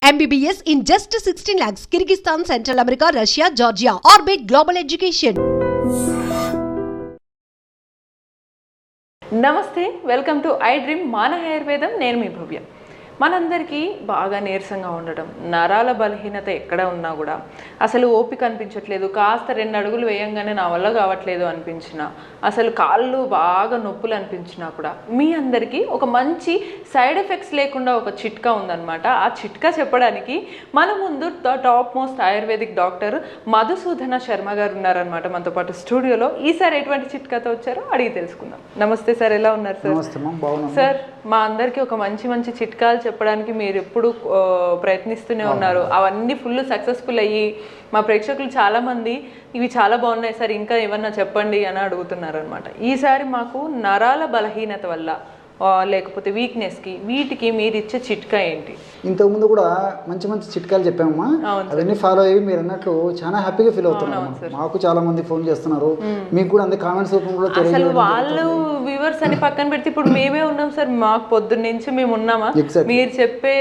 MBBS in just 16 lakhs. Kyrgyzstan, Central America, Russia, Georgia. Orbit Global Education. నమస్తే, welcome to I dream మాన ఆయుర్వేదం. నేను మీ భవ్య. మనందరికీ బాగా నీరసంగా ఉండడం, నరాల బలహీనత ఎక్కడ ఉన్నా కూడా అసలు ఓపిక అనిపించట్లేదు, కాస్త 2 అడుగులు వేయంగానే నా వల్ల కావట్లేదు అనిపించిన, అసలు కాళ్ళు బాగా నొప్పులు అనిపించినా కూడా మీ అందరికీ ఒక మంచి సైడ్ ఎఫెక్ట్స్ లేకుండా ఒక చిట్కా ఉందన్నమాట. ఆ చిట్కా చెప్పడానికి మన ముందు top most ayurvedic doctor Madhusudana Sharma గారు ఉన్నారనమాట మనతో పాటు స్టూడియోలో. ఈసారి ఎటువంటి చిట్కాతో వచ్చారో అడిగి తెలుసుకుందాం. నమస్తే సార్, ఎలా ఉన్నారు సార్? సార్, మా అందరికీ ఒక మంచి చిట్కాలు చెప్పడానికి మీరు ఎప్పుడు ప్రయత్నిస్తూనే ఉన్నారు. అవన్నీ ఫుల్ సక్సెస్ఫుల్ అయ్యి మా ప్రేక్షకులు చాలామంది ఇవి చాలా బాగున్నాయి సార్, ఇంకా ఏమన్నా చెప్పండి అని అడుగుతున్నారు అనమాట. ఈసారి మాకు నరాల బలహీనత వల్ల లేకపోతే వీక్నెస్కి వీటికి మీరు ఇచ్చే చిట్కా ఏంటి? ఇంతకుముందు కూడా మంచి చిట్కాలు చెప్పామమ్మా, అవన్నీ ఫాలో అయ్యి మీరు అన్నట్లు చాలా హ్యాపీగా ఫీల్ అవుతున్నాం. మాకు చాలా మంది ఫోన్ చేస్తున్నారు, మీకు కూడా అంతే కామెంట్స్ రూపంలో. అసలు వాళ్ళు వ్యూవర్స్ అని పక్కన పెడితే ఇప్పుడు మేమే ఉన్నాం సార్. మాకు పొద్దున్న నుంచి మేము ఉన్నామా, మీరు చెప్పే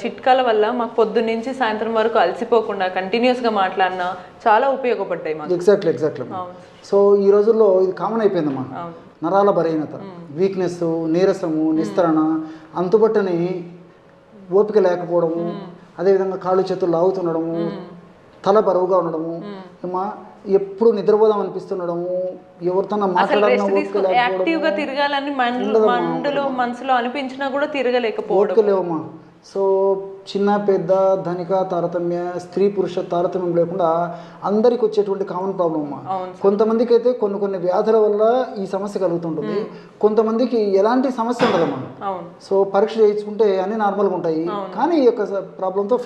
చిట్కాల వల్ల మాకు పొద్దున్న నుంచి సాయంత్రం వరకు అలసిపోకుండా కంటిన్యూస్ గా మాట్లాడినా చాలా ఉపయోగపడ్డాయి మాకు. ఎగ్జాక్ట్లీ. సో ఈ రోజుల్లో ఇది కామన్ అయిపోయిందమ్మా, నరాల బలహీనత, వీక్నెస్, నీరసము, నిస్తరణ, అంతుబట్టని ఓపిక లేకపోవడము, అదేవిధంగా కాళ్ళు చేతులు లాగుతుండడము, తల బరువుగా ఉండడము, ఎప్పుడు నిద్రపోదాం అనిపిస్తుండడము, ఎవరితో మాట్లాడాలని తిరగాలని మనసులో అనిపించినా కూడా తిరగలేకపోవడం. సో చిన్న పెద్ద ధనిక తారతమ్య, స్త్రీ పురుష తారతమ్యం లేకుండా అందరికి వచ్చేటువంటి కామన్ ప్రాబ్లమ్ అమ్మా. కొంతమందికి అయితే కొన్ని వ్యాధుల వల్ల ఈ సమస్య కలుగుతుంటుంది, కొంతమందికి ఎలాంటి సమస్య ఉండదమ్మా. సో పరీక్ష చేయించుకుంటే అన్ని నార్మల్గా ఉంటాయి, కానీ ఈ యొక్క ప్రాబ్లంతో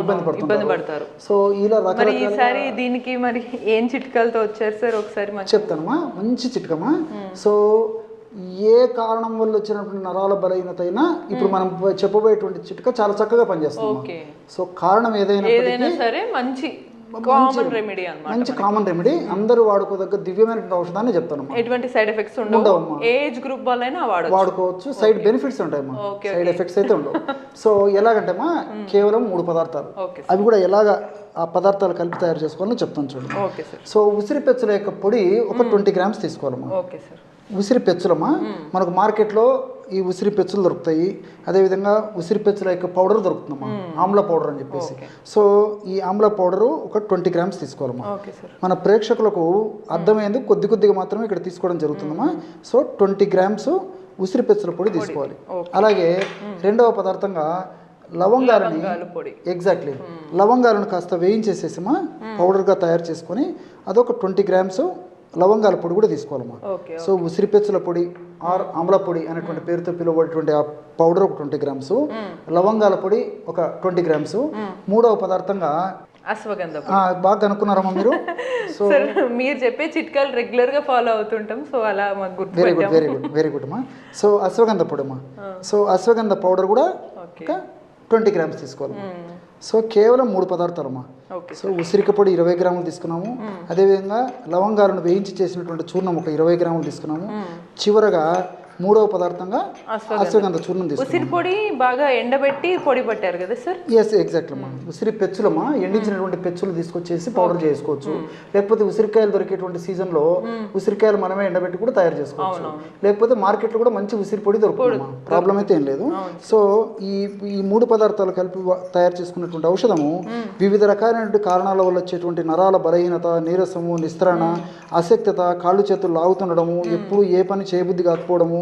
ఇబ్బంది పడతారు. సో ఇలా రకరకాల దీనికి మరి ఏం చిట్కాలతో వచ్చారు సార్? ఒకసారి చెప్తానమ్మా, మంచి చిట్కమ్మా. సో ఏ కారణం వల్ల వచ్చినటువంటి నరాల బలహీనత అయినా ఇప్పుడు మనం చెప్పబోయేటువంటి చిట్కా చాలా చక్కగా పనిచేస్తుంది. సో కారణం ఏదైనా సరే మంచి కామన్ రెమెడీ, అందరూ వాడుకోదగ్గ దివ్యమైన ఔషధాన్ని చెప్తాను. ఎటువంటి సైడ్ ఎఫెక్ట్స్ ఉండవు, ఏజ్ గ్రూప్ వాళ్ళైనా వాడుకోవచ్చు. సైడ్ బెనిఫిట్స్ ఉంటాయమ్మా, సైడ్ ఎఫెక్ట్స్ అయితే ఉండవు. సో ఎలాగంటే అమ్మా, కేవలం 3 పదార్థాలు, అవి కూడా ఎలాగ ఆ పదార్థాలు కలిపి తయారు చేసుకోవాలని చెప్తాను చూడండి. సో ఉసిరి పెచ్చుల యొక్క పొడి ఒక 20 గ్రామ్స్ తీసుకోవాలమ్మా. ఉసిరి పెచ్చులమ్మా, మనకు మార్కెట్లో ఈ ఉసిరి పెచ్చులు దొరుకుతాయి, అదేవిధంగా ఉసిరి పెచ్చుల యొక్క పౌడర్ దొరుకుతుందమ్మా, ఆమ్ల పౌడర్ అని చెప్పేసి. సో ఈ ఆమ్ల పౌడరు ఒక 20 గ్రామ్స్ తీసుకోవాలమ్మా. మన ప్రేక్షకులకు అర్థమైంది కొద్దిగా మాత్రమే ఇక్కడ తీసుకోవడం జరుగుతుందమ్మా. సో 20 గ్రామ్స్ ఉసిరి పెచ్చుల పొడి తీసుకోవాలి. అలాగే రెండవ పదార్థంగా లవంగాలని, ఎగ్జాక్ట్లీ లవంగాలను కాస్త వేయించేసేసిమా పౌడర్గా తయారు చేసుకొని అదొక 20 గ్రామ్స్ లవంగాల పొడి కూడా తీసుకోవాలమ్మా. సో ఉసిరి పెచ్చుల పొడి ఆర్ ఆమ్ల పొడి అనేటువంటి పేరుతో పిలువబడేటువంటి ఆ పౌడర్ ఒక 20 గ్రామ్స్, లవంగాల పొడి ఒక 20 గ్రామ్స్. మూడవ పదార్థంగా అశ్వగంధ. బాగా కనుక్కున్నారమ్మా మీరు. సో మీరు చెప్పే చిట్కాలు రెగ్యులర్ గా ఫాలో అవుతుంటాం, సో అలా మాకు గుర్తు. వెరీ గుడ్ అమ్మా. సో అశ్వగంధ పొడి అమ్మా. సో అశ్వగంధ పౌడర్ కూడా ఒక 20 గ్రామ్స్ తీసుకోవాలి. సో కేవలం 3 పదార్థాలమ్మా. సో ఉసిరిక పొడి 20 గ్రాములు తీసుకున్నాము, అదేవిధంగా లవంగాలను వేయించి చేసినటువంటి చూర్ణం ఒక 20 గ్రాములు తీసుకున్నాము. చివరగా మూడవ పదార్థంగా అశ్వగంధ చూర్ణం తీసుకున్నాము. ఉసిరి పొడి బాగా ఎండబెట్టి పొడి పట్టారు కదా సార్? ఎస్, ఎగ్జాక్ట్లీ అమ్మా. ఉసిరి పెచ్చులమ్మా, ఎండించినటువంటి పెచ్చులు తీసుకొచ్చేసి పౌడర్ చేసుకోవచ్చు, లేకపోతే ఉసిరికాయలు దొరికేటువంటి సీజన్లో ఉసిరికాయలు మనమే ఎండబెట్టి కూడా తయారు చేసుకోవచ్చు, లేకపోతే మార్కెట్లో కూడా మంచి ఉసిరి పొడి దొరుకుతుందమ్మా, ప్రాబ్లం అయితే ఏం లేదు. సో ఈ 3 పదార్థాలు కలిపి తయారు చేసుకున్నటువంటి ఔషధము వివిధ రకాలైనటువంటి కారణాల వల్ల వచ్చేటువంటి నరాల బలహీనత, నీరసము, నిస్తరణ, అశక్తత, కాళ్ళు చేతులు లాగుతుండడము, ఎప్పుడు ఏ పని చేయబుద్ధి కాకపోవడము,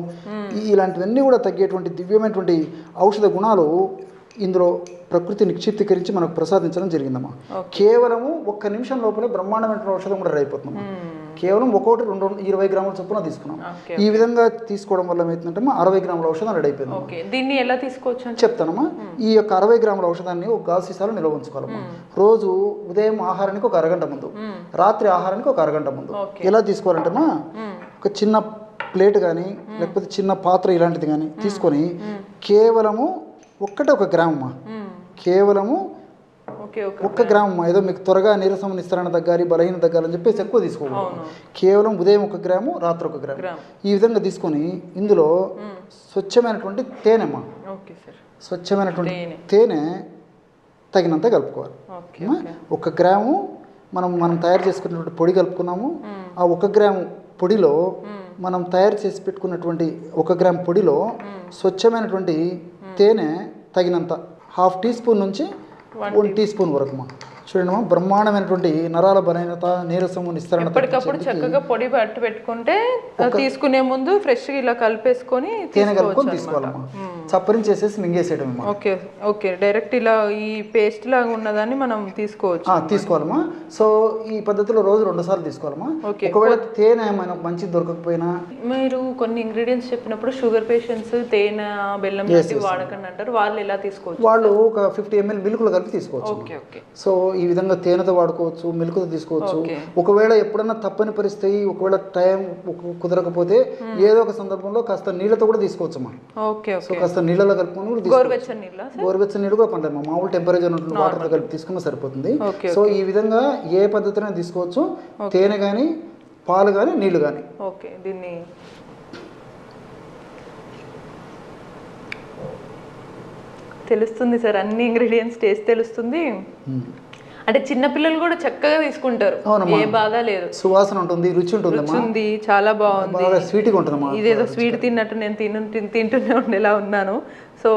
ఇలాంటివన్నీ కూడా తగ్గేటువంటి దివ్యమైనటువంటి ఔషధ గుణాలు ఇందులో ప్రకృతి నిక్షిప్తీకరించి మనకు ప్రసాదించడం జరిగిందమ్మా. కేవలము 1 నిమిషం లోపలే బ్రహ్మాండమైన ఔషధం కూడా రెడీ అయిపోతుందమ్మా. కేవలం 20 గ్రాముల చొప్పున తీసుకున్నాం. ఈ విధంగా తీసుకోవడం వల్ల ఏమవుతుందంటే 60 గ్రాముల ఔషధం రెడీ అయిపోయింది. దీన్ని ఎలా తీసుకోవచ్చు చెప్తానమ్మా. ఈ యొక్క 60 గ్రాముల ఔషధాన్ని ఒక గాజు సీసాలో నిల్వ ఉంచుకోవాలమ్మా. రోజు ఉదయం ఆహారానికి ఒక అరగంట ముందు, రాత్రి ఆహారానికి ఒక అరగంట ముందు. ఎలా తీసుకోవాలంటేమా, ఒక చిన్న ప్లేట్ కానీ లేకపోతే చిన్న పాత్ర ఇలాంటిది కానీ తీసుకొని కేవలము 1 గ్రామ్ అమ్మా, కేవలము 1 గ్రామ్. ఏదో మీకు త్వరగా నీరసం, నిస్తరణ తగ్గాలి, బలహీన తగ్గాలని చెప్పేసి ఎక్కువ తీసుకోవాలి. కేవలం ఉదయం 1 గ్రాము, రాత్రి 1 గ్రామ్. ఈ విధంగా తీసుకొని ఇందులో స్వచ్ఛమైనటువంటి తేనెమ్మా, స్వచ్ఛమైనటువంటి తేనె తగినంత కలుపుకోవాలి. అమ్మా 1 గ్రాము మనం తయారు చేసుకున్నటువంటి పొడి కలుపుకున్నాము. ఆ 1 గ్రాము పొడిలో మనం తయారు చేసి పెట్టుకున్నటువంటి 1 గ్రామ్ పొడిలో స్వచ్ఛమైనటువంటి తేనె తగినంత 1/2 టీ స్పూన్ నుంచి 1 టీ స్పూన్ వరకు చూడండి బ్రహ్మాండమైనటువంటి నరాల బలహీనత, నీరసము, నిస్తరణ ఎప్పటికప్పుడు చక్కగా పొడి పట్టు పెట్టుకుంటే తీసుకునే ముందు ఫ్రెష్గా ఇలా కలిపేసుకొని తేనె కలుపుకొని తీసుకోవాలమ్మా. చప్పరించేసేసి మింగేసేయడం. ఓకే ఓకే, డైరెక్ట్ ఇలా ఈ పేస్ట్ లాగా ఉన్నదాన్ని మనం తీసుకోవాలమ్మా. సో ఈ పద్ధతిలో రోజు 2 సార్లు తీసుకోవాలమ్మా. ఒకవేళ తేనె మనకు మంచి దొరకకపోయినా, మీరు కొన్ని ఇంగ్రీడియంట్స్ చెప్పినప్పుడు షుగర్ పేషెంట్స్ తేనె, బెల్లం లాంటివి వాడకండి అంటారు, వాళ్ళు ఎలా తీసుకోవచ్చు? వాళ్ళు ఒక 50 ml మిల్క్లో కలిపి తీసుకోవచ్చు. Okay okay. సో ఈ విధంగా తేనెతో వాడుకోవచ్చు, మిల్క్తో తీసుకోవచ్చు. ఒకవేళ ఎప్పుడన్నా తప్పని పరిస్థితి, ఒకవేళ టైం కుదరకపోతే ఏదో ఒక సందర్భంలో కాస్త నీళ్ళతో కూడా తీసుకోవచ్చమ్మా. ఓకే. సో కాస్త నీళ్ళలో కలుపుకొని గోరువెచ్చని నీళ్ళు కూడా పండమ్మా. మామూలు టెంపరేచర్ ఉన్నటువంటి వాటర్తో కలిపి తీసుకున్నా సరిపోతుంది. సో ఈ విధంగా ఏ పద్ధతిలో తీసుకోవచ్చు, తేనె కానీ, పాలు కానీ, నీళ్లు కానీ. ఓకే, దీన్ని తెలుస్తుంది సార్, అన్ని ఇంగ్రీడియంట్స్ టేస్ట్ తెలుస్తుంది. అంటే చిన్నపిల్లలు కూడా చక్కగా తీసుకుంటారు, ఏ బాధ లేదు. సువాసన ఉంటుంది, రుచి ఉంటుంది, చాలా బాగుంది, స్వీట్గా ఉంటుంది. ఇదేదో స్వీట్ తిన్నట్టు నేను తింటూనే ఉండేలా ఉన్నాను. సో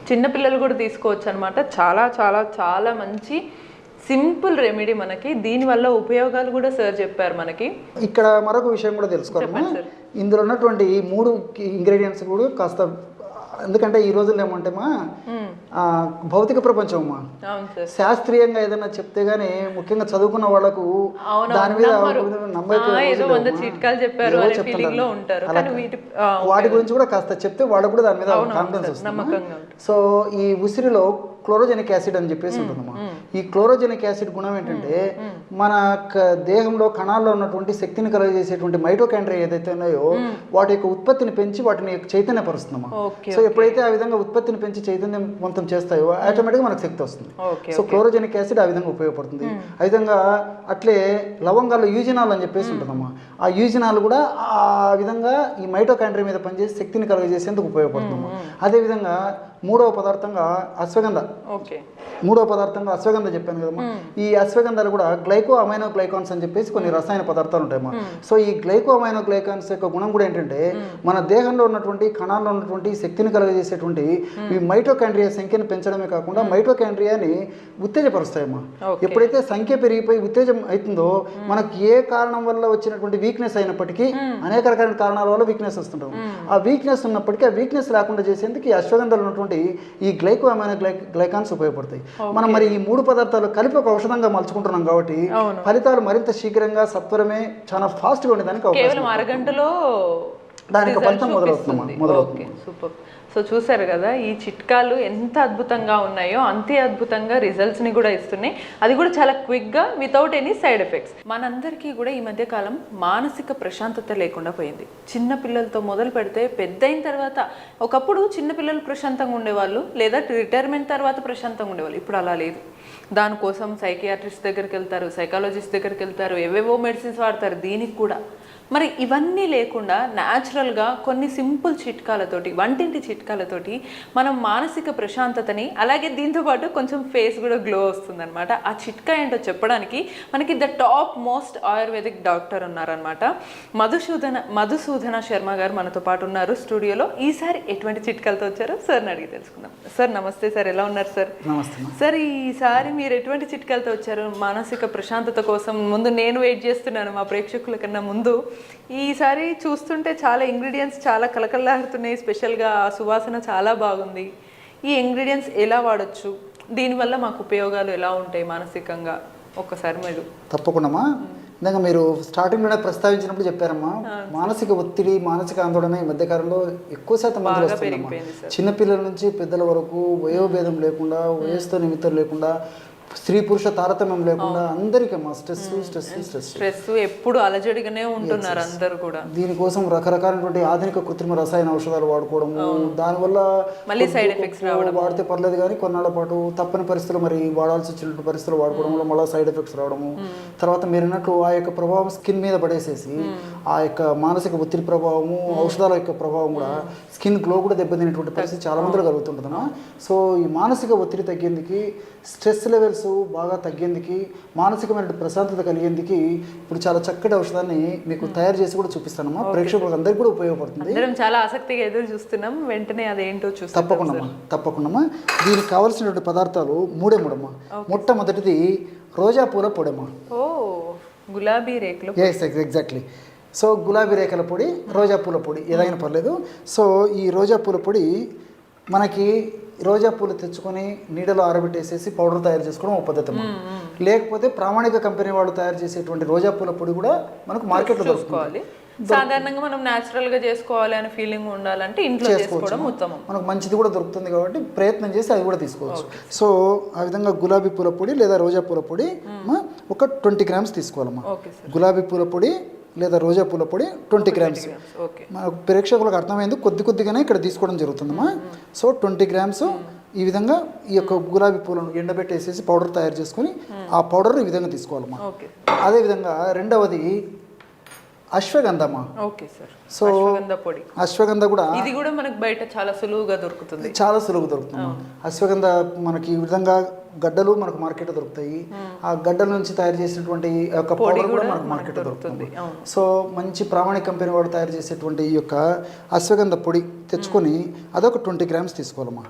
చిన్నపిల్లలు కూడా తీసుకోవచ్చు అనమాట. చాలా చాలా చాలా మంచి సింపుల్ రెమెడీ మనకి. దీనివల్ల ఉపయోగాలు కూడా సార్ చెప్పారు మనకి. ఇక్కడ మరొక విషయం కూడా తెలుసుకోవాలమ్మా. ఇందులో ఉన్నటువంటి 3 ఇంగ్రీడియంట్స్ కూడా కాస్త, ఎందుకంటే ఈ రోజుల్లో ఏమంటేమా భౌతిక ప్రపంచం అమ్మా, శాస్త్రీయంగా ఏదైనా చెప్తే గానీ, ముఖ్యంగా చదువుకున్న వాళ్ళకు దాని మీద వాటి గురించి కూడా కాస్త చెప్తే వాళ్ళకు కూడా దాని మీద కాన్ఫిడెన్స్ వస్తుంది. సో ఈ ఉసిరిలో క్లోరోజెనిక్ యాసిడ్ అని చెప్పేసి ఉంటుందమ్మా. ఈ క్లోరోజెనిక్ యాసిడ్ గుణం ఏంటంటే మన దేహంలో కణాల్లో ఉన్నటువంటి శక్తిని కలుగజేసేటువంటి మైటోకాండ్రియా ఏదైతే ఉన్నాయో వాటి యొక్క ఉత్పత్తిని పెంచి వాటిని చైతన్యపరుస్తుందమ్మా. సో ఎప్పుడైతే ఆ విధంగా ఉత్పత్తిని పెంచి చైతన్యవంతం చేస్తాయో ఆటోమేటిక్గా మనకు శక్తి వస్తుంది. సో క్లోరోజెనిక్ యాసిడ్ ఆ విధంగా ఉపయోగపడుతుంది. ఆ విధంగా అట్లే లవంగాల్లో యూజినాల్ అని చెప్పేసి ఉంటుందమ్మా. ఆ యూజినాల్ కూడా ఆ విధంగా ఈ మైటోకాండ్రియా మీద పనిచేసి శక్తిని కలుగజేసేందుకు ఉపయోగపడుతుందమ్మా. అదేవిధంగా 3వ పదార్థంగా అశ్వగంధ. చెప్పాను కదమ్మా. ఈ అశ్వగంధాలు కూడా గ్లైకో అమైనో గ్లైకాన్స్ అని చెప్పేసి కొన్ని రసాయన పదార్థాలు ఉంటాయమ్మా. సో ఈ గ్లైకో అమైనో గ్లైకాన్స్ యొక్క గుణం కూడా ఏంటంటే మన దేహంలో ఉన్నటువంటి కణాల్లో ఉన్నటువంటి శక్తిని కలుగజేసేటువంటి ఈ మైటోకాండ్రియా సంఖ్యను పెంచడమే కాకుండా మైటోకాండ్రియాని ఉత్తేజపరుస్తాయమ్మా. ఎప్పుడైతే సంఖ్య పెరిగిపోయి ఉత్తేజం అవుతుందో మనకు ఏ కారణం వల్ల వచ్చినటువంటి వీక్నెస్ అయినప్పటికీ, అనేక రకాల కారణాల వల్ల వీక్నెస్ వస్తుంటాం, ఆ వీక్నెస్ ఉన్నప్పటికీ ఆ వీక్నెస్ రాకుండా చేసేందుకు ఈ అశ్వగంధాలు ఉన్నటువంటి ఈ గ్లైకో అమైనో గ్లైకాన్స్ ఉపయోగపడతాయి. మనం మరి ఈ 3 పదార్థాలు కలిపి ఒక ఔషధంగా మలుచుకుంటున్నాం కాబట్టి ఫలితాలు మరింత శీఘ్రంగా, సత్వరమే, చాలా ఫాస్ట్గా ఉండేదానికి కేవలం అరగంటలో దానికి ఫలితం మొదలవుతుంది. సూపర్. సో చూసారు కదా, ఈ చిట్కాలు ఎంత అద్భుతంగా ఉన్నాయో అంతే అద్భుతంగా రిజల్ట్స్ని కూడా ఇస్తున్నాయి. అది కూడా చాలా క్విక్గా, వితౌట్ ఎనీ సైడ్ ఎఫెక్ట్స్. మనందరికీ కూడా ఈ మధ్యకాలం మానసిక ప్రశాంతత లేకుండా పోయింది. చిన్న పిల్లలతో మొదలు పెడితే పెద్ద అయిన తర్వాత, ఒకప్పుడు చిన్నపిల్లలు ప్రశాంతంగా ఉండేవాళ్ళు, లేదా రిటైర్మెంట్ తర్వాత ప్రశాంతంగా ఉండేవాళ్ళు. ఇప్పుడు అలా లేదు. దానికోసం సైకియాట్రిస్ట్ దగ్గరికి వెళ్తారు, సైకాలజిస్ట్ దగ్గరికి వెళ్తారు, ఏవేవో మెడిసిన్స్ వాడతారు దీనికి కూడా. మరి ఇవన్నీ లేకుండా న్యాచురల్గా కొన్ని సింపుల్ చిట్కాలతోటి, వంటింటి చిట్కాలతోటి మనం మానసిక ప్రశాంతతని, అలాగే దీంతోపాటు కొంచెం ఫేస్ కూడా గ్లో వస్తుందన్నమాట. ఆ చిట్కా ఏంటో చెప్పడానికి మనకి the top most ayurvedic doctor ఉన్నారనమాట. మధుసూదన శర్మ గారు మనతో పాటు ఉన్నారు స్టూడియోలో. ఈసారి ఎటువంటి చిట్కాలతో వచ్చారో సార్ని అడిగి తెలుసుకుందాం. సార్ నమస్తే సార్, ఎలా ఉన్నారు సార్? సార్ ఈసారి మీరు ఎటువంటి చిట్కాలతో వచ్చారు మానసిక ప్రశాంతత కోసం? ముందు నేను వెయిట్ చేస్తున్నాను మా ప్రేక్షకుల కన్నా ముందు. ఈసారి చూస్తుంటే చాలా ఇంగ్రీడియంట్స్ చాలా కలకల్లాడుతున్నాయి. స్పెషల్గా సువాసన చాలా బాగుంది. ఈ ఇంగ్రీడియంట్స్ ఎలా వాడచ్చు, దీనివల్ల మాకు ఉపయోగాలు ఎలా ఉంటాయి మానసికంగా, ఒక్కసారి మీరు. తప్పకుండా ఇందాక మీరు స్టార్టింగ్లోనే ప్రస్తావించినప్పుడు చెప్పారమ్మా, మానసిక ఒత్తిడి, మానసిక ఆందోళన ఈ మధ్యకాలంలో ఎక్కువ శాతం మంది వస్తుందమ్మా. చిన్నపిల్లల నుంచి పెద్దల వరకు వయోభేదం లేకుండా, వయసుతో నిమిత్తం లేకుండా స్త్రీ పురుష తారతమ్యం లేకుండా అందరికమ్మా స్ట్రెస్ ఎప్పుడు అలజడిగానే ఉంటున్నారు అందరూ కూడా. దీనికోసం రకరకాలైనటువంటి ఆధునిక కృత్రిమ రసాయన ఔషధాలు వాడుకోవడము, దానివల్ల మళ్ళీ సైడ్ ఎఫెక్ట్స్ రావడం, వాడితే పర్లేదు కానీ కొన్నాళ్ళ పాటు తప్పని పరిస్థితులు మరి వాడాల్సి వచ్చిన పరిస్థితులు వాడుకోవడం వల్ల మళ్ళీ సైడ్ ఎఫెక్ట్స్ రావడము. తర్వాత మీరు అన్నట్లు ఆ యొక్క ప్రభావం స్కిన్ మీద పడేసేసి ఆ యొక్క మానసిక ఒత్తిడి ప్రభావము, ఔషధాల యొక్క ప్రభావం కూడా స్కిన్ గ్లో కూడా దెబ్బతినేటువంటి పరిస్థితి చాలా మందిలో కలుగుతుంటుందమ్మా. సో ఈ మానసిక ఒత్తిడి తగ్గేందుకు, స్ట్రెస్ లెవెల్స్ బాగా తగ్గేందుకు, మానసికమైన ప్రశాంతత కలిగేందుకు ఇప్పుడు చాలా చక్కటి ఔషధాన్ని మీకు తయారు చేసి కూడా చూపిస్తానమ్మా. ప్రేక్షకులకు అందరికీ కూడా ఉపయోగపడుతుంది. చాలా ఆసక్తిగా ఎదురు చూస్తున్నాం, వెంటనే అదేంటో చూస్తాం. తప్పకుండా దీనికి కావాల్సినటువంటి పదార్థాలు మూడే మూడమ్మా. మొట్టమొదటిది రోజా పూల పొడమ్మా. గులాబీ రేకులు. ఎగ్జాక్ట్లీ. సో గులాబీ రేఖల పొడి, రోజా పూల పొడి ఏదైనా పర్లేదు. సో ఈ రోజా పూల పొడి మనకి రోజా పూలు తెచ్చుకొని నీడలో ఆరబెట్టేసేసి పౌడర్ తయారు చేసుకోవడం ఒక పద్ధతి. లేకపోతే ప్రామాణిక కంపెనీ వాళ్ళు తయారు చేసేటువంటి రోజా పూల పొడి కూడా మనకు మార్కెట్లో దొరుకుతుంది. సాధారణంగా మనం న్యాచురల్ గా చేసుకోవాలి అనే ఫీలింగ్ ఉండాలంటే ఇంట్లో చేసుకోవడం ఉత్తమం. మనకు మంచిది కూడా దొరుకుతుంది కాబట్టి ప్రయత్నం చేసి అది కూడా తీసుకోవచ్చు. సో ఆ విధంగా గులాబీ పూల పొడి లేదా రోజా పూల పొడి ఒక 20 grams తీసుకోవాలమ్మా. గులాబీ పూల పొడి లేదా రోజా పూల పొడి 20 grams. మన ప్రేక్షకులకు అర్థమైంది, కొద్దిగానే ఇక్కడ తీసుకోవడం జరుగుతుందమ్మా. సో 20 grams ఈ విధంగా ఈ యొక్క గులాబీ పూలను ఎండబెట్టేసేసి పౌడర్ తయారు చేసుకొని ఆ పౌడర్ ఈ విధంగా తీసుకోవాలమ్మా. అదేవిధంగా రెండవది అశ్వగంధమా. సో అశ్వగంధ కూడా ఇది కూడా మనకు బయట చాలా సులువుగా దొరుకుతుంది. అశ్వగంధ మనకి ఈ విధంగా గడ్డలు మనకు మార్కెట్లో దొరుకుతాయి. ఆ గడ్డల నుంచి తయారు చేసినటువంటి యొక్క పౌడర్ కూడా మనకు మార్కెట్లో దొరుకుతుంది. సో మంచి ప్రామాణిక కంపెనీ వాడు తయారు చేసేటువంటి ఈ యొక్క అశ్వగంధ పొడి తెచ్చుకొని అదొక 20 grams తీసుకోవాలమ్మా.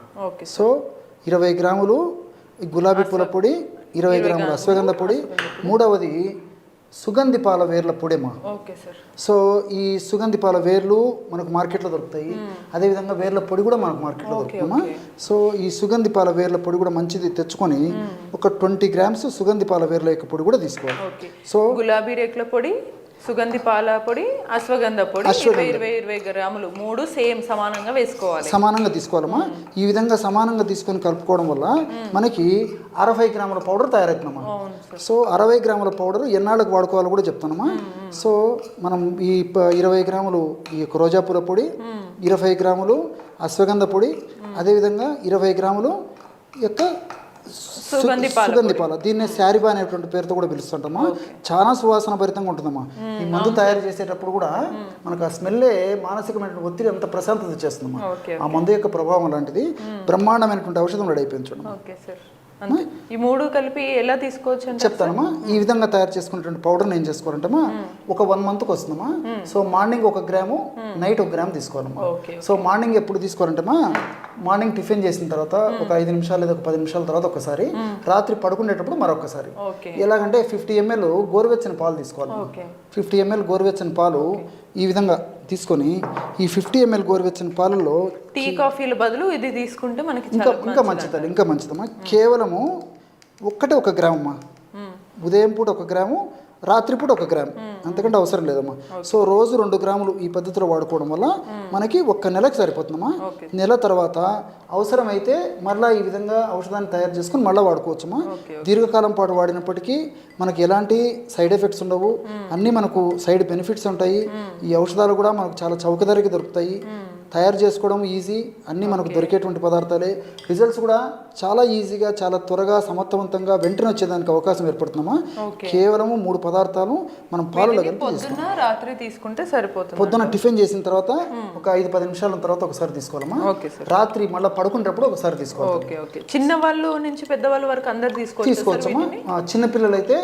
సో 20 grams గులాబీ పూల పొడి, 20 grams అశ్వగంధ పొడి. మూడవది సుగంధి పాల వేర్ల పొడేమా. సో ఈ సుగంధి పాల వేర్లు మనకు మార్కెట్లో దొరుకుతాయి. అదేవిధంగా వేర్ల పొడి కూడా మనకు మార్కెట్లో దొరుకుతామా. సో ఈ సుగంధి పాల వేర్ల పొడి కూడా మంచిది తెచ్చుకొని ఒక 20 grams సుగంధి పాల వేర్ల యొక్క పొడి కూడా తీసుకోవాలి. సో గులాబీ రేకుల పొడి, సుగంధి పాల పొడి, అశ్వగంధ పొడి 20 grams మూడు సేమ్ సమానంగా వేసుకోవాలి. సమానంగా తీసుకోవాలమ్మా. ఈ విధంగా సమానంగా తీసుకొని కలుపుకోవడం వల్ల మనకి 60 grams పౌడర్ తయారవుతుందమ్మా. సో 60 grams పౌడర్ ఎన్నాళ్ళకి వాడుకోవాలో కూడా చెప్తానమ్మా. సో మనం ఈ 20 grams ఈ యొక్క రోజా పూల పొడి, 20 grams అశ్వగంధ పొడి, అదేవిధంగా 20 grams యొక్క సుగంధి పాల, దీన్ని శారిబా అనేటువంటి పేరుతో కూడా పిలుస్తుంటామా. చాలా సువాసన భరితంగా ఉంటుందమ్మా. ఈ మందు తయారు చేసేటప్పుడు కూడా మనకు ఆ స్మెల్లే మానసికమైన ఒత్తిడి అంత ప్రశాంతత చేస్తుందమ్మా. ఆ మందు యొక్క ప్రభావం లాంటిది. బ్రహ్మాండమైనటువంటి ఔషధం రెడీ అయిపోయింది చూడమ్మా. ఈ మూడు కలిపి ఎలా తీసుకోవచ్చు చెప్తానమ్మా. ఈ విధంగా తయారు చేసుకున్నటువంటి పౌడర్ని ఏం చేసుకోవాలంటమ్మా, ఒక 1 monthకి వస్తుందమ్మా. So morning 1 gram, night 1 gram తీసుకోవాలమ్మా. సో మార్నింగ్ ఎప్పుడు తీసుకోవాలంటమ్మా, మార్నింగ్ టిఫిన్ చేసిన తర్వాత ఒక 5 నిమిషాలు లేదా ఒక 10 నిమిషాల తర్వాత ఒకసారి, రాత్రి పడుకునేటప్పుడు మరొకసారి. ఎలాగంటే 50 ml గోరువెచ్చని పాలు తీసుకోవాలి. 50 ml గోరువెచ్చని పాలు ఈ విధంగా తీసుకొని ఈ 50 ml గోరువెచ్చని పాలలో టీ కాఫీల బదులు ఇది తీసుకుంటే మనకి ఇంకా మంచిదమ్మా. కేవలము 1 gram అమ్మా. ఉదయం పూట 1 gram, రాత్రిపూట 1 gram, అంతకంటే అవసరం లేదమ్మా. సో రోజు 2 grams ఈ పద్ధతిలో వాడుకోవడం వల్ల మనకి 1 నెలకు సరిపోతుందమ్మా. నెల తర్వాత అవసరమైతే మళ్ళీ ఈ విధంగా ఔషధాన్ని తయారు చేసుకుని మళ్ళీ వాడుకోవచ్చమ్మా. దీర్ఘకాలం పాటు వాడినప్పటికీ మనకి ఎలాంటి సైడ్ ఎఫెక్ట్స్ ఉండవు, అన్నీ మనకు సైడ్ బెనిఫిట్స్ ఉంటాయి. ఈ ఔషధాలు కూడా మనకు చాలా చౌక ధరకి దొరుకుతాయి. తయారు చేసుకోవడం ఈజీ, అన్నీ మనకు దొరికేటువంటి పదార్థాలే. రిజల్ట్స్ కూడా చాలా ఈజీగా, చాలా త్వరగా, సమర్థవంతంగా వెంటనే వచ్చేదానికి అవకాశం ఏర్పడుతుందమ్మా. కేవలము 3 పదార్థాలు మనం పాలలో కలిపి రాత్రి తీసుకుంటే సరిపోతుంది. పొద్దున టిఫిన్ చేసిన తర్వాత ఒక 5-10 నిమిషాల తర్వాత ఒకసారి తీసుకోవాలమ్మా. రాత్రి మళ్ళీ పడుకునేటప్పుడు ఒకసారి తీసుకోవాలి. చిన్న వాళ్ళు నుంచి పెద్దవాళ్ళ వరకు అందరు తీసుకోవచ్చమ్మా. చిన్నపిల్లలు అయితే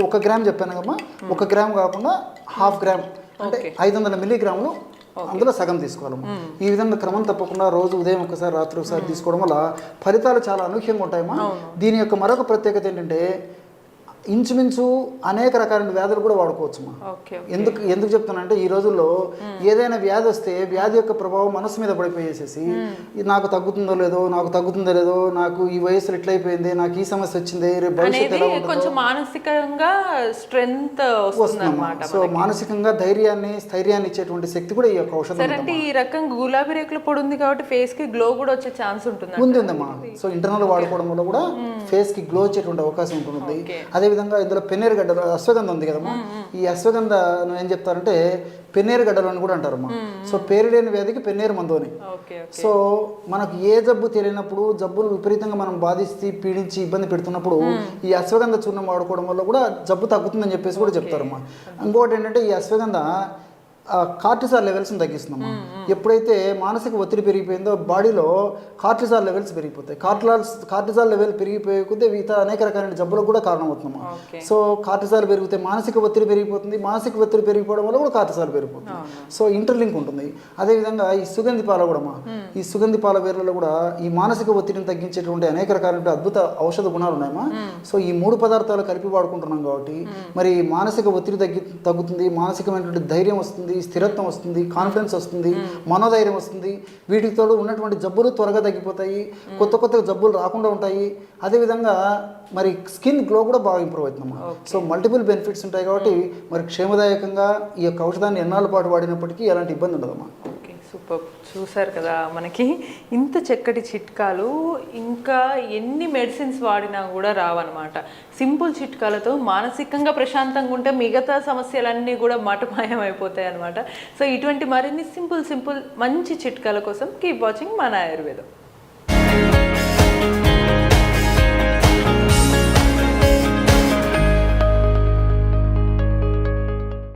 1 gram చెప్పాను కమ్మా. 1 gram కాకుండా 1/2 gram అంటే 500 milligramలు అందులో సగం తీసుకోవాలమ్మా. ఈ విధంగా క్రమం తప్పకుండా రోజు ఉదయం ఒకసారి, రాత్రి ఒకసారి తీసుకోవడం వల్ల ఫలితాలు చాలా అనూహ్యంగా ఉంటాయమ్మా. దీని యొక్క మరొక ప్రత్యేకత ఏంటంటే ఇంచుమించు అనేక రకాలైన వ్యాధులు కూడా వాడుకోవచ్చమ్మా. ఎందుకు చెప్తానంటే ఈ రోజుల్లో ఏదైనా వ్యాధి వస్తే వ్యాధి యొక్క ప్రభావం మనసు మీద పడిపోయేసేసి నాకు తగ్గుతుందో లేదో నాకు ఈ వయసులో ఇట్లయిపోయింది, నాకు ఈ సమస్య వచ్చింది, రేపు భవిష్యత్తు ఎలా ఉంటుందో మానసికంగా స్ట్రెంగ్త్ వస్తుందన్నమాట. సో మానసికంగా స్థైర్యాన్ని ఇచ్చేటువంటి శక్తి కూడా ఈ యొక్క ఔషధం. అంటే ఈ రకం గులాబీ రేకుల పొడి ఉంది కాబట్టి ఫేస్ కి గ్లో కూడా వచ్చే ఛాన్స్ ఉందమ్మా. సో ఇంటర్నల్ వాడుకోవడం వల్ల కూడా ఫేస్ కి గ్లో వచ్చేటువంటి అవకాశం ఉంటుంది. అదే విధంగా ఇందులో పెన్నేరు గడ్డలు, అశ్వగంధ ఉంది కదమ్మా, ఈ అశ్వగంధ ఏం చెప్తారంటే పెన్నేరు గడ్డలు అని కూడా అంటారమ్మా. సో పేరు లేని వ్యాధికి పెన్నేరు మందు అని. సో మనకు ఏ జబ్బు తెలియనప్పుడు, జబ్బులు విపరీతంగా మనం బాధిస్తే పీడించి ఇబ్బంది పెడుతున్నప్పుడు ఈ అశ్వగంధ చూర్ణం వాడుకోవడం వల్ల కూడా జబ్బు తగ్గుతుందని చెప్పేసి కూడా చెప్తారమ్మా. ఇంకోటి ఏంటంటే ఈ అశ్వగంధ కార్టిసాల్ లెవెల్స్ని తగ్గిస్తుందమ్మా. ఎప్పుడైతే మానసిక ఒత్తిడి పెరిగిపోయిందో బాడీలో కార్టిసాల్ లెవెల్స్ పెరిగిపోతాయి. కార్టిసాల్ లెవెల్ పెరిగిపోయే కొద్దీ ఇతర అనేక రకాలైన జబ్బులకు కూడా కారణమవుతుందమ్మా. సో కార్టిసాల్ పెరిగితే మానసిక ఒత్తిడి పెరిగిపోతుంది, మానసిక ఒత్తిడి పెరిగిపోవడం వల్ల కూడా కార్టిసాల్ పెరిగిపోతుంది. సో ఇంటర్లింక్ ఉంటుంది. అదేవిధంగా ఈ సుగంధి పాల కూడా ఈ సుగంధి పాల వేర్లలో కూడా ఈ మానసిక ఒత్తిడిని తగ్గించేటువంటి అనేక రకాలైన అద్భుత ఔషధ గుణాలు ఉన్నాయమ్మా. సో ఈ 3 పదార్థాలు కలిపి వాడుకుంటున్నాం కాబట్టి మరి మానసిక ఒత్తిడి తగ్గుతుంది, మానసికమైనటువంటి ధైర్యం వస్తుంది, స్థిరత్వం వస్తుంది, కాన్ఫిడెన్స్ వస్తుంది, మనోధైర్యం వస్తుంది. వీటితో ఉన్నటువంటి జబ్బులు త్వరగా తగ్గిపోతాయి, కొత్త జబ్బులు రాకుండా ఉంటాయి. అదేవిధంగా మరి స్కిన్ గ్లో కూడా బాగా ఇంప్రూవ్ అవుతుందమ్మా. సో మల్టిపుల్ బెనిఫిట్స్ ఉంటాయి కాబట్టి మరి క్షేమదాయకంగా ఈ యొక్క ఔషధాన్ని ఎన్నాళ్ళ పాటు వాడినప్పటికీ ఎలాంటి ఇబ్బంది ఉండదమ్మా. సూపర్. చూసారు కదా, మనకి ఇంత చక్కటి చిట్కాలు ఇంకా ఎన్ని మెడిసిన్స్ వాడినా కూడా రావన్నమాట. సింపుల్ చిట్కాలతో మానసికంగా ప్రశాంతంగా ఉంటే మిగతా సమస్యలన్నీ కూడా మటుమాయం అయిపోతాయి అనమాట. సో ఇటువంటి మరిన్ని సింపుల్ మంచి చిట్కాల కోసం కీప్ వాచింగ్ మన ఆయుర్వేదం.